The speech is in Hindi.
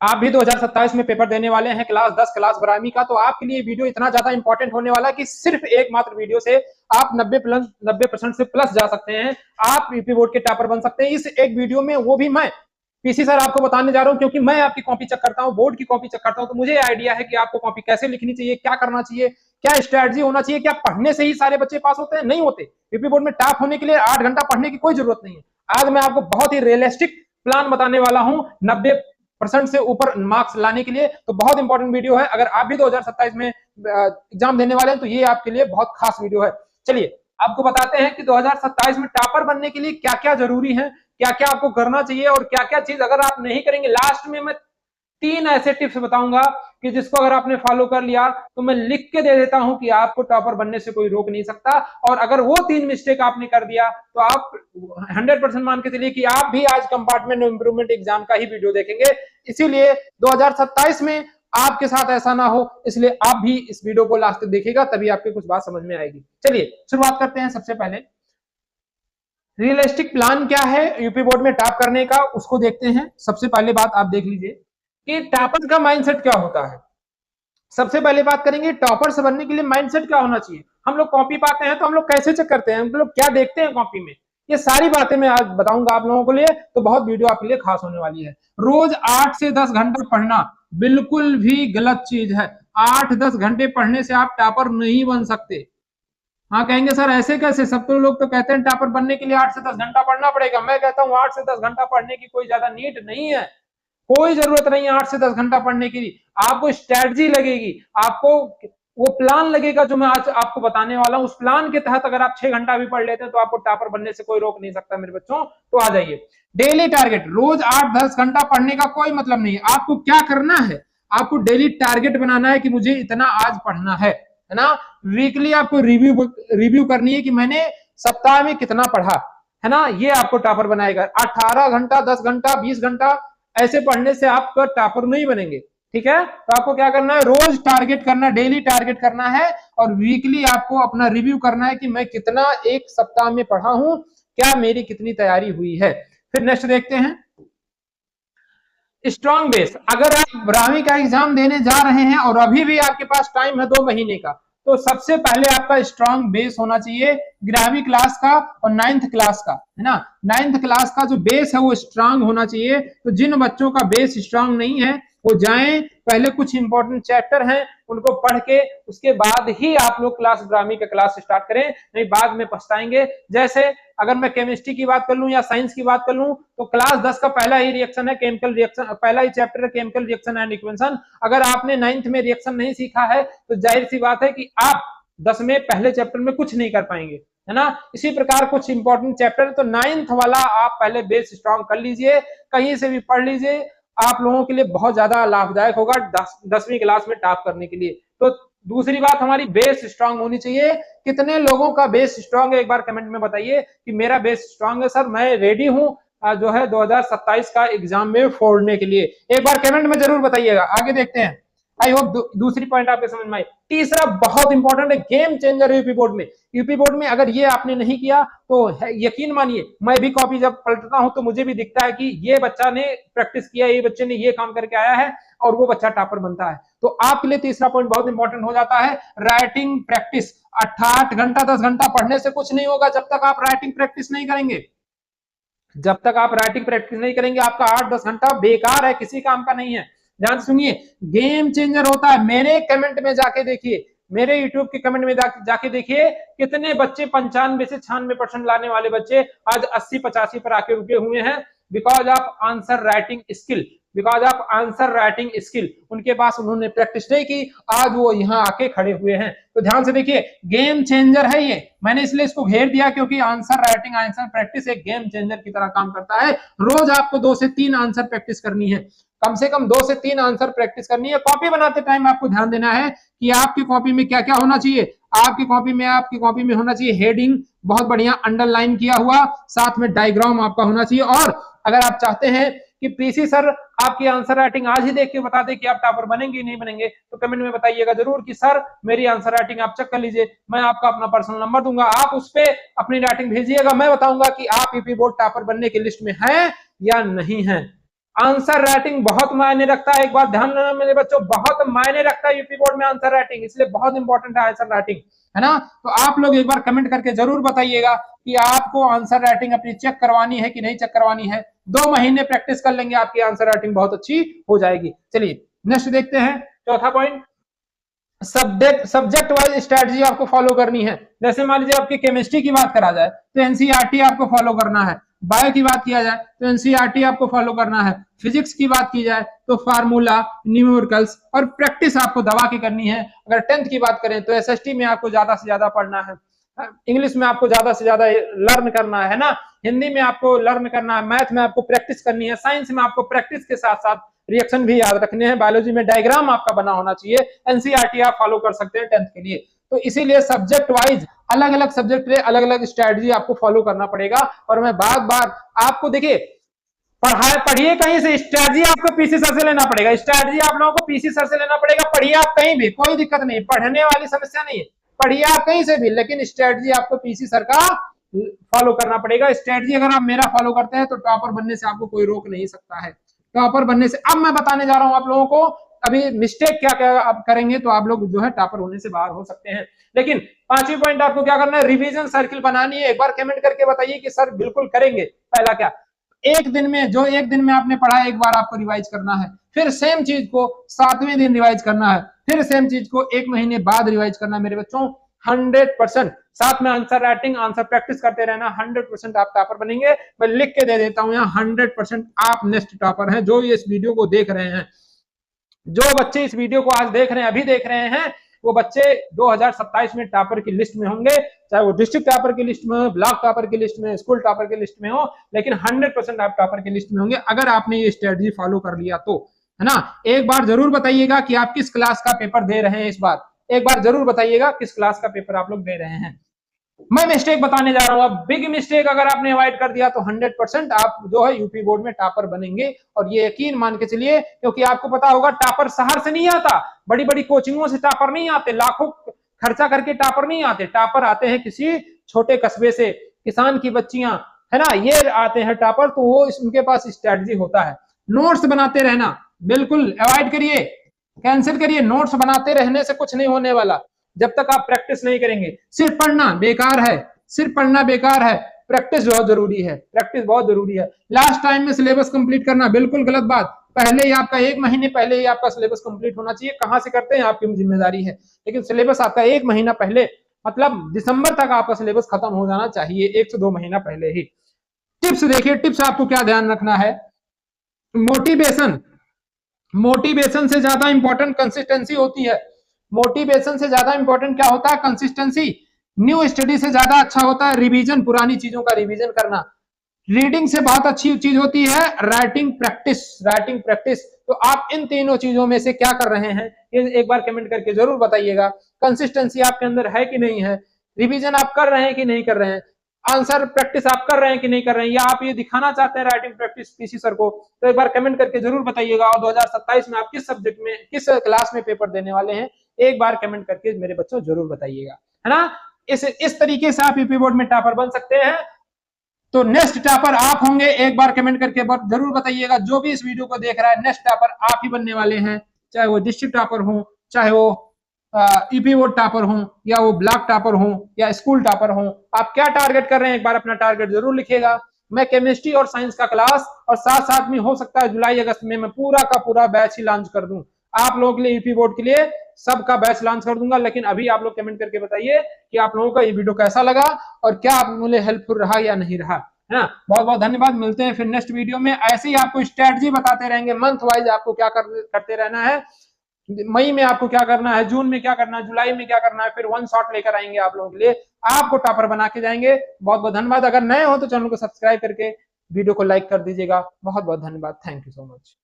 आप भी 2027 में पेपर देने वाले हैं क्लास 10 क्लास 12वीं का, तो आपके लिए वीडियो इतना ज्यादा इंपॉर्टेंट होने वाला है कि सिर्फ एकमात्र वीडियो से आप 90% से प्लस जा सकते हैं। आप यूपी बोर्ड के टॉपर बन सकते हैं इस एक वीडियो में, वो भी मैं पीसी सर आपको बताने जा रहा हूं, क्योंकि मैं आपकी कॉपी चेक करता हूं, बोर्ड की कॉपी चेक करता हूं, तो मुझे आइडिया है कि आपको कॉपी कैसे लिखनी चाहिए, क्या करना चाहिए, क्या स्ट्रेटजी होना चाहिए। क्या पढ़ने से ही सारे बच्चे पास होते हैं? नहीं होते। यूपी बोर्ड में टॉप होने के लिए 8 घंटा पढ़ने की कोई जरूरत नहीं है। आज मैं आपको बहुत ही रियलिस्टिक प्लान बताने वाला हूं 90% से ऊपर मार्क्स लाने के लिए। तो बहुत इंपॉर्टेंट वीडियो है। अगर आप भी 2027 में एग्जाम देने वाले हैं तो ये आपके लिए बहुत खास वीडियो है। चलिए आपको बताते हैं कि 2027 में टॉपर बनने के लिए क्या क्या जरूरी है, क्या क्या आपको करना चाहिए और क्या क्या चीज अगर आप नहीं करेंगे। लास्ट में मैं 3 ऐसे टिप्स बताऊंगा कि जिसको अगर आपने फॉलो कर लिया तो मैं लिख के दे देता हूं कि आपको टॉपर बनने से कोई रोक नहीं सकता। और अगर वो 3 मिस्टेक आपने कर दिया तो आप 100% मान के चलिए कि आप भी आज कंपार्टमेंट इंप्रूवमेंट एग्जाम का ही वीडियो देखेंगे। इसीलिए 2027 में आपके साथ ऐसा ना हो, इसलिए आप भी इस वीडियो को लास्ट तक देखिएगा, तभी आपको कुछ बात समझ में आएगी। चलिए शुरुआत करते हैं। सबसे पहले रियलिस्टिक प्लान क्या है यूपी बोर्ड में टॉप करने का, उसको देखते हैं। सबसे पहले बात आप देख लीजिए कि टॉपर का माइंडसेट क्या होता है। सबसे पहले बात करेंगे टॉपर से बनने के लिए माइंडसेट क्या होना चाहिए। हम लोग कॉपी पाते हैं तो हम लोग कैसे चेक करते हैं, हम लोग क्या देखते हैं कॉपी में, ये सारी बातें मैं आज बताऊंगा आप लोगों के लिए। तो बहुत वीडियो आपके लिए खास होने वाली है। रोज 8 से 10 घंटा पढ़ना बिल्कुल भी गलत चीज है। 8-10 घंटे पढ़ने से आप टॉपर नहीं बन सकते। हाँ कहेंगे सर ऐसे कैसे, सब तो लोग तो कहते हैं टॉपर बनने के लिए 8 से 10 घंटा पढ़ना पड़ेगा। मैं कहता हूँ 8 से 10 घंटा पढ़ने की कोई ज्यादा नीड नहीं है, कोई जरूरत नहीं है 8 से 10 घंटा पढ़ने की। आपको स्ट्रेटजी लगेगी, आपको वो प्लान लगेगा जो मैं आज आपको बताने वाला हूं। उस प्लान के तहत अगर आप 6 घंटा भी पढ़ लेते हैं तो आपको टॉपर बनने से कोई रोक नहीं सकता मेरे बच्चों। तो आ जाइए, डेली टारगेट रोज 8-10 घंटा पढ़ने का कोई मतलब नहीं है। आपको क्या करना है, आपको डेली टारगेट बनाना है कि मुझे इतना आज पढ़ना है ना। वीकली आपको रिव्यू करनी है कि मैंने सप्ताह में कितना पढ़ा है ना। ये आपको टॉपर बनाएगा। 18 घंटा 10 घंटा 20 घंटा ऐसे पढ़ने से आपका टॉपर नहीं बनेंगे। ठीक है, तो आपको क्या करना है, रोज टारगेट करना, डेली टारगेट करना है और वीकली आपको अपना रिव्यू करना है कि मैं कितना एक सप्ताह में पढ़ा हूं, क्या मेरी कितनी तैयारी हुई है। फिर नेक्स्ट देखते हैं स्ट्रॉन्ग बेस। अगर आप 12वीं का एग्जाम देने जा रहे हैं और अभी भी आपके पास टाइम है 2 महीने का, तो सबसे पहले आपका स्ट्रॉन्ग बेस होना चाहिए 11वीं क्लास का और 9th क्लास का, है ना। 9th क्लास का जो बेस है वो स्ट्रांग होना चाहिए। तो जिन बच्चों का बेस स्ट्रांग नहीं है वो जाएं, पहले कुछ इंपॉर्टेंट चैप्टर हैं उनको पढ़ के उसके बाद ही आप लोग क्लास 12वीं का क्लास स्टार्ट करें, नहीं बाद में पछताएंगे। जैसे अगर मैं केमिस्ट्री की बात कर लूं या साइंस की बात कर लूं तो क्लास 10 का पहला ही रिएक्शन है केमिकल रिएक्शन, पहला ही चैप्टर है केमिकल रिएक्शन एंड इक्वेशन। अगर आपने 9th में रिएक्शन नहीं सीखा है तो जाहिर सी बात है कि आप 10 में पहले चैप्टर में कुछ नहीं कर पाएंगे, है ना। इसी प्रकार कुछ इंपॉर्टेंट चैप्टर, तो 9th वाला आप पहले बेस स्ट्रॉन्ग कर लीजिए, कहीं से भी पढ़ लीजिए, आप लोगों के लिए बहुत ज्यादा लाभदायक होगा 10वीं क्लास में टॉप करने के लिए। तो दूसरी बात हमारी बेस स्ट्रांग होनी चाहिए। कितने लोगों का बेस स्ट्रांग है एक बार कमेंट में बताइए कि मेरा बेस स्ट्रांग है सर, मैं रेडी हूं जो है 2027 का एग्जाम में फोड़ने के लिए। एक बार कमेंट में जरूर बताइएगा। आगे देखते हैं। आई होप दूसरी पॉइंट आपके समझ में आई। तीसरा बहुत इंपॉर्टेंट है, गेम चेंजर यूपी बोर्ड में। यूपी बोर्ड में अगर ये आपने नहीं किया तो यकीन मानिए, मैं भी कॉपी जब पलटता हूं तो मुझे भी दिखता है कि ये बच्चा ने प्रैक्टिस किया, ये बच्चे ने ये काम करके आया है और वो बच्चा टॉपर बनता है। तो आपके लिए तीसरा पॉइंट बहुत इंपॉर्टेंट हो जाता है, राइटिंग प्रैक्टिस। 8 घंटा 10 घंटा पढ़ने से कुछ नहीं होगा जब तक आप राइटिंग प्रैक्टिस नहीं करेंगे। जब तक आप राइटिंग प्रैक्टिस नहीं करेंगे आपका 8-10 घंटा बेकार है, किसी काम का नहीं है। ध्यान सुनिए, गेम चेंजर होता है। मेरे कमेंट में जाके देखिए, मेरे यूट्यूब के कमेंट में जाके देखिए कितने बच्चे 95 से 96% लाने वाले बच्चे आज 80-85 पर आके रुके हुए हैं। Because of answer writing skill, because of answer writing skill उनके पास, उन्होंने प्रैक्टिस नहीं की, आज वो यहाँ आके खड़े हुए हैं। तो ध्यान से देखिए, गेम चेंजर है ये। मैंने इसलिए इसको घेर दिया क्योंकि आंसर राइटिंग, आंसर प्रैक्टिस एक गेम चेंजर की तरह काम करता है। रोज आपको 2 से 3 आंसर प्रैक्टिस करनी है, कम से कम 2 से 3 आंसर प्रैक्टिस करनी है। कॉपी बनाते टाइम आपको ध्यान देना है कि आपकी कॉपी में क्या क्या होना चाहिए। आपकी कॉपी में होना चाहिए हेडिंग बहुत बढ़िया अंडरलाइन किया हुआ, साथ में डायग्राम आपका होना चाहिए। और अगर आप चाहते हैं कि पीसी सर आपकी आंसर राइटिंग आज ही देख के बता दे कि आप टॉपर बनेंगे नहीं बनेंगे, तो कमेंट में बताइएगा जरूर कि सर मेरी आंसर राइटिंग आप चेक कर लीजिए, मैं आपका अपना पर्सनल नंबर दूंगा, आप उस पर अपनी राइटिंग भेजिएगा, मैं बताऊंगा कि आप यूपी बोर्ड टॉपर बनने की लिस्ट में हैं या नहीं है। आंसर राइटिंग बहुत मायने रखता है, एक बात ध्यान रखना मेरे बच्चों, बहुत मायने रखता है यूपी बोर्ड में आंसर राइटिंग, इसलिए बहुत इंपॉर्टेंट है आंसर राइटिंग, है ना। तो आप लोग एक बार कमेंट करके जरूर बताइएगा कि आपको आंसर राइटिंग अपनी चेक करवानी है कि नहीं चेक करवानी है। 2 महीने प्रैक्टिस कर लेंगे, आपकी आंसर राइटिंग बहुत अच्छी हो जाएगी। चलिए नेक्स्ट देखते हैं, चौथा पॉइंट, सब्जेक्ट वाइज स्ट्रेटजी आपको फॉलो करनी है। जैसे मान लीजिए आपकी केमिस्ट्री की बात करा जाए तो एनसीईआरटी आपको फॉलो करना है, बायो की बात किया जाए तो एनसीईआरटी आपको फॉलो करना है, फिजिक्स की बात की जाए तो फार्मूला, न्यूमेरिकल्स और प्रैक्टिस आपको दबा के करनी है। अगर 10th की बात करें तो एसएसटी में आपको ज्यादा से ज्यादा पढ़ना है, इंग्लिश में आपको ज्यादा से ज्यादा लर्न करना है ना, हिंदी में आपको लर्न करना है, मैथ में आपको प्रैक्टिस करनी है, साइंस में आपको प्रैक्टिस के साथ साथ रिएक्शन भी याद रखने हैं, बायोलॉजी में डायग्राम आपका बना होना चाहिए। एनसीईआरटी आप फॉलो कर सकते हैं 10th के लिए। तो इसीलिए सब्जेक्ट वाइज अलग अलग सब्जेक्ट पे अलग अलग स्ट्रेटजी आपको फॉलो करना पड़ेगा। और मैं बार बार आपको देखिए, पढ़िए कहीं से, स्ट्रेटजी आपको पीसी सर से लेना पड़ेगा, स्ट्रेटजी आप लोगों को पीसी सर से लेना पड़ेगा। पढ़िए आप कहीं भी, कोई दिक्कत नहीं, पढ़ने वाली समस्या नहीं है, पढ़िए आप कहीं से भी, लेकिन स्ट्रेटजी आपको पीसी सर का फॉलो करना पड़ेगा। स्ट्रेटजी अगर आप मेरा फॉलो करते हैं तो टॉपर बनने से आपको कोई रोक नहीं सकता है, टॉपर बनने से। अब मैं बताने जा रहा हूं आप लोगों को अभी मिस्टेक क्या क्या आप करेंगे तो आप लोग जो है टॉपर होने से बाहर हो सकते हैं। लेकिन 5वीं पॉइंट आपको क्या करना है, रिवीजन सर्किल बनानी है। एक बार कमेंट करके बताइए कि सर बिल्कुल करेंगे। पहला क्या, एक दिन में जो एक दिन में आपने पढ़ा एक बार आपको रिवाइज करना है, फिर सेम चीज को 7वें दिन रिवाइज करना है, फिर सेम चीज को 1 महीने बाद रिवाइज करना है। मेरे बच्चों 100%, साथ में आंसर राइटिंग, आंसर प्रैक्टिस करते रहना, 100% आप टॉपर बनेंगे। मैं लिख के दे देता हूं यहाँ, 100% आप नेक्स्ट टॉपर हैं जो ये इस वीडियो को देख रहे हैं। जो बच्चे इस वीडियो को आज देख रहे हैं, अभी देख रहे हैं, वो बच्चे 2027 में टॉपर की लिस्ट में होंगे, चाहे वो डिस्ट्रिक्ट टॉपर की लिस्ट में हो, ब्लॉक टॉपर की लिस्ट में, स्कूल टॉपर की लिस्ट में हो, लेकिन 100% आप टॉपर की लिस्ट में होंगे अगर आपने ये स्ट्रेटजी फॉलो कर लिया तो, है ना। एक बार जरूर बताइएगा कि आप किस क्लास का पेपर दे रहे हैं इस बार, एक बार जरूर बताइएगा किस क्लास का पेपर आप लोग दे रहे हैं। मैं मिस्टेक बताने जा रहा हूं, अब बिग मिस्टेक अगर आपने अवॉइड कर दिया तो 100% आप जो है यूपी बोर्ड में टॉपर बनेंगे। और ये यकीन मान के चलिए, क्योंकि आपको पता होगा टॉपर शहर से नहीं आता, बड़ी बड़ी कोचिंगों से टॉपर नहीं आते, लाखों खर्चा करके टॉपर नहीं आते, टॉपर आते हैं किसी छोटे कस्बे से, किसान की बच्चियां, है ना, ये आते हैं टॉपर। तो वो उनके पास स्ट्रेटजी होता है। नोट्स बनाते रहना, बिल्कुल अवॉइड करिए, कैंसिल करिए, नोट्स बनाते रहने से कुछ नहीं होने वाला जब तक आप प्रैक्टिस नहीं करेंगे। सिर्फ पढ़ना बेकार है, सिर्फ पढ़ना बेकार है, प्रैक्टिस बहुत जरूरी है, प्रैक्टिस बहुत जरूरी है। लास्ट टाइम में सिलेबस कंप्लीट करना बिल्कुल गलत बात, पहले ही आपका 1 महीने पहले ही आपका सिलेबस कंप्लीट होना चाहिए। कहां से करते हैं आपकी जिम्मेदारी है, लेकिन सिलेबस आपका 1 महीना पहले, मतलब दिसंबर तक आपका सिलेबस खत्म हो जाना चाहिए, 1 से 2 महीना पहले ही। टिप्स देखिए, टिप्स आपको क्या ध्यान रखना है, मोटिवेशन, मोटिवेशन से ज्यादा इंपॉर्टेंट कंसिस्टेंसी होती है। मोटिवेशन से ज्यादा इंपॉर्टेंट क्या होता है, कंसिस्टेंसी। न्यू स्टडी से ज्यादा अच्छा होता है रिवीजन, पुरानी चीजों का रिवीजन करना। रीडिंग से बहुत अच्छी चीज होती है राइटिंग प्रैक्टिस, राइटिंग प्रैक्टिस। तो आप इन तीनों चीजों में से क्या कर रहे हैं, ये एक बार कमेंट करके जरूर बताइएगा। कंसिस्टेंसी आपके अंदर है कि नहीं है, रिवीजन आप कर रहे हैं कि नहीं कर रहे हैं, आंसर प्रैक्टिस आप कर रहे हैं कि नहीं कर रहे हैं, या आप ये दिखाना चाहते हैं राइटिंग प्रैक्टिस पीसी सर को, तो एक बार कमेंट करके जरूर बताइएगा। और 2027 में आप किस सब्जेक्ट में, किस क्लास में पेपर देने वाले हैं, एक बार कमेंट करके मेरे बच्चों जरूर बताइएगा, है ना। इस तरीके से आप यूपी बोर्ड में टॉपर बन सकते हैं। तो नेक्स्ट टॉपर आप होंगे, एक बार कमेंट करके जरूर बताइएगा। जो भी इस वीडियो को देख रहा है, नेक्स्ट टॉपर आप ही बनने वाले हैं, चाहे वो डिस्ट्रिक्ट टॉपर हो, चाहे वो यूपी बोर्ड टॉपर हो, या वो ब्लॉक टॉपर हो, या स्कूल टॉपर हो। आप क्या टारगेट कर रहे हैं, एक बार अपना टारगेट जरूर लिखिएगा। मैं केमिस्ट्री और साइंस का क्लास, और साथ साथ में हो सकता है जुलाई अगस्त में मैं पूरा का पूरा बैच ही लॉन्च कर दूं आप लोगों के लिए, यूपी बोर्ड के लिए सबका बैच लॉन्च कर दूंगा। लेकिन अभी आप लोग कमेंट करके बताइए कि आप लोगों का ये वीडियो कैसा लगा और क्या आप मुझे हेल्पफुल रहा या नहीं रहा, है ना। बहुत बहुत धन्यवाद, मिलते हैं फिर नेक्स्ट वीडियो में। ऐसे ही आपको स्ट्रेटजी बताते रहेंगे, मंथ वाइज आपको क्या करते रहना है, मई में आपको क्या करना है, जून में क्या करना है, जुलाई में क्या करना है, फिर 1 शॉट लेकर आएंगे आप लोगों के लिए, आपको टॉपर बना के जाएंगे। बहुत बहुत धन्यवाद। अगर नए हो तो चैनल को सब्सक्राइब करके वीडियो को लाइक कर दीजिएगा। बहुत बहुत धन्यवाद, थैंक यू सो मच।